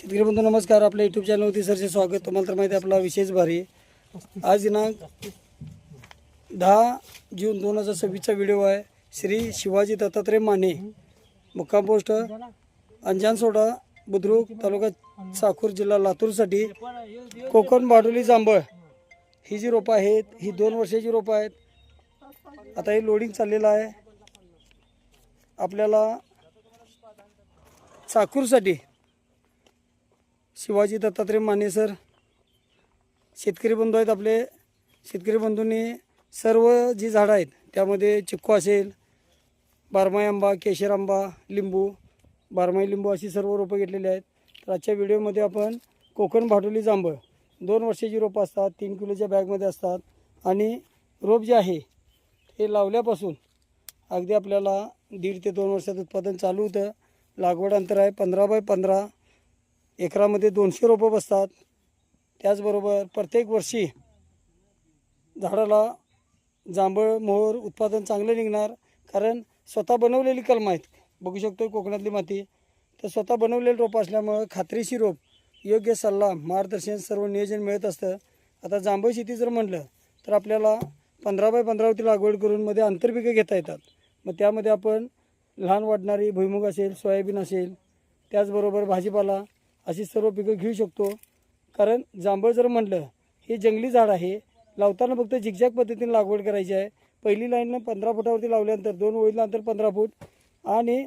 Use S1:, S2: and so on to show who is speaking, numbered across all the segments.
S1: शेतकरी बंधू नमस्कार. आपल्या यूट्यूब चॅनलवरती सरचे स्वागत. तुम्हाला तर माहिती आहे आपला विशेष भारी आज दिनांक 10 जून 2026चा व्हिडिओ आहे. श्री शिवाजी दत्तात्रय माने, मुक्काम पोस्ट अंजान सोडा, बुद्रुक, तालुका साकूर, जिल्हा लातूरसाठी कोकण बाडोली जांभळ ही जी रोपं आहेत ही 2 वर्षाची रोपं आहेत. आता हे लोडिंग चाललेलं आहे. आपल्याला साकूरसाठी शिवाजी दत्तात्रय माने सर शेतकरी बंधू आहेत. आपले शेतकरी बंधूंनी सर्व जी झाडं आहेत त्यामध्ये चिक्कू असेल, बारमाही आंबा, केशर आंबा, लिंबू, बारमाही लिंबू अशी सर्व रोपं घेतलेली आहेत. तर आजच्या व्हिडिओमध्ये आपण कोकण बाडोली जांभळ 2 वर्षाची रोपं असतात, 3 किलोच्या बॅगमध्ये असतात आणि रोप जे आहे हे लावल्यापासून अगदी आपल्याला 1.5 ते 2 वर्षात उत्पादन चालू होतं. लागवड अंतर आहे 15 बाय 15. एकरामध्ये 200 रोपं बसतात. त्याचबरोबर प्रत्येक वर्षी झाडाला जांभळ मोहर उत्पादन चांगलं निघणार, कारण स्वतः बनवलेली कलमं आहेत. बघू शकतो कोकणातली माती. तर स्वतः बनवलेलं रोपं असल्यामुळं खात्रीशीर रोप, योग्य सल्ला, मार्गदर्शन, सर्व नियोजन मिळत असतं. आता जांभळ शेती जर म्हटलं तर आपल्याला 15 बाय 15वरती लागवड करून मध्ये आंतरपिकं घेता येतात. मग त्यामध्ये आपण लहान वाढणारी भुईमुग असेल, सोयाबीन असेल, त्याचबरोबर भाजीपाला अशी सर्व पिकं घेऊ शकतो. कारण जांभळ जर म्हटलं हे जंगली झाड आहे. लावताना फक्त झिगझॅग पद्धतीने लागवड करायची आहे. पहिली लाईननं 15 फुटावरती लावल्यानंतर 2 ओळीला अंतर 15 फूट आणि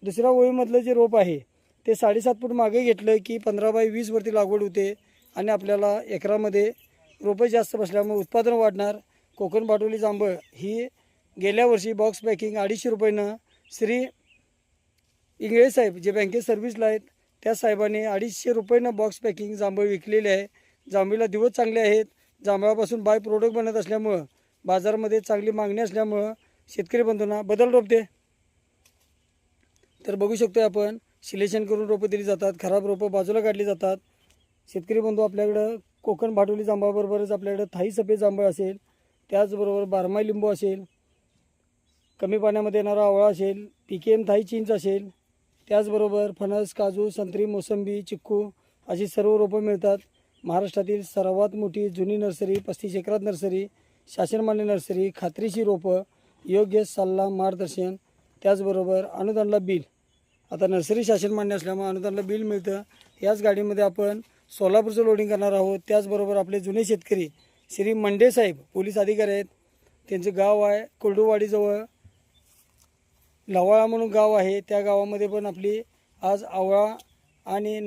S1: दुसऱ्या ओळीमधलं जे रोप आहे ते 7.5 फूट मागे घेतलं की 15 बाय 20 वरती लागवड होते आणि आपल्याला एकरामध्ये रोपं जास्त बसल्यामुळे उत्पादन वाढणार. कोकण बाडोली जांभळ ही गेल्या वर्षी बॉक्स पॅकिंग 250 रुपयानं श्री इंगळे साहेब जे बँकेत सर्व्हिसला आहेत त्या साहेबांनी 250 रुपयानं बॉक्स पॅकिंग जांभळ विकलेले आहे. जांभळीला दिवस चांगले आहेत. जांभळापासून बाय प्रोडक्ट बनत असल्यामुळं बाजारामध्ये चांगली मागणी असल्यामुळं शेतकरी बंधूंना बदल रोपते. तर बघू शकतो आपण सिलेक्शन करून रोपं दिली जातात. खराब रोपं बाजूला काढली जातात. शेतकरी बंधू आपल्याकडं कोकण बाडोली जांभळाबरोबरच आपल्याकडं थाई सफेद जांभळ असेल, त्याचबरोबर बारमाही लिंबू असेल, कमी पाण्यामध्ये येणारा आवळा असेल, PKM थाई चिंच असेल, त्याचबरोबर फणस, काजू, संत्री, मोसंबी, चिक्कू अशी सर्व रोपं मिळतात. महाराष्ट्रातील सर्वात मोठी जुनी नर्सरी, 35 एकरात नर्सरी, शासनमान्य नर्सरी, खात्रीशीर रोपं, योग्य सल्ला, मार्गदर्शन, त्याचबरोबर अनुदानला बिल. आता नर्सरी शासनमान्य असल्यामुळे अनुदानला बिल मिळतं. याच गाडीमध्ये आपण सोलापूरचं लोडिंग करणार आहोत. त्याचबरोबर आपले जुने शेतकरी श्री मंडे साहेब पोलीस अधिकारी आहेत. त्यांचं गाव आहे कोरडूवाडीजवळ लवाळा म्हणून गाव आहे. त्या गावामध्ये पण आपली आज आवळा आणि